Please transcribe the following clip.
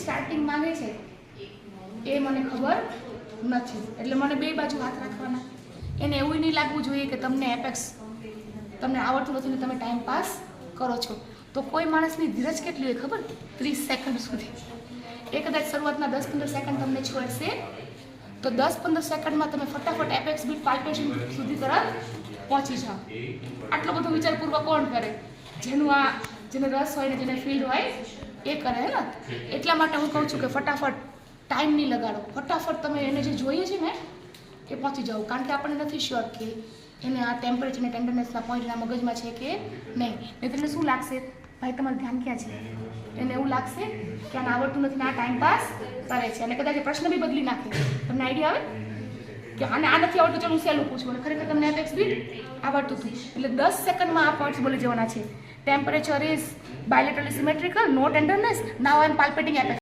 Starting માંગે છે એ મને ખબર નથી, એટલે મને બે બાજુ હાથ રાખવાના. એને એવું નહીં લાગવું જોઈએ કે તમને એપેક્સ તમને આવડતું નથી ને તમે ટાઈમ પાસ કરો છો. તો કોઈ માણસની ધીરજ કેટલી હોય ખબર? 30 સેકન્ડ સુધી. એ કદાચ શરૂઆતના 10-15 સેકન્ડ તમને છોડશે તો 10-15 સેકન્ડમાં તમે ફટાફટ એપેક્સ બીટ પાલ્પેશન સુધી તરત પહોંચી જાઓ. આટલો બધો વિચારપૂર્વક કોણ કરે? જેને રસ હોય ને જેને ફીલ્ડ હોય એ કરે હે ને. એટલા માટે હું કહું છું કે ફટાફટ ટાઈમ નહીં લગાડો, ફટાફટ તમે એને જે જોઈએ છે ને એ પહોંચી જાઓ. કારણ કે આપણને નથી શ્યોર કે એને આ ટેમ્પરેચર અને ટેન્ડરનેસના પોઈન્ટના મગજમાં છે કે નહીં. ને તમને શું લાગશે? ભાઈ તમારું ધ્યાન ક્યાં છે? એને એવું લાગશે કે આને આવડતું નથી ને આ ટાઈમ પાસ કરે છે, અને કદાચ પ્રશ્ન બી બદલી નાખે. તમને આઈડિયા આવે કે આને આ નથી આવડતું, ચાલો હું સહેલું પૂછું, અને ખરેખર તમને એપેક્સ બીટ આવડતું હતું. એટલે 10 સેકન્ડમાં આ પોઈન્ટ્સ બોલી જવાના છે. Temperature is bilaterally symmetrical, no tenderness, now I am palpating apex.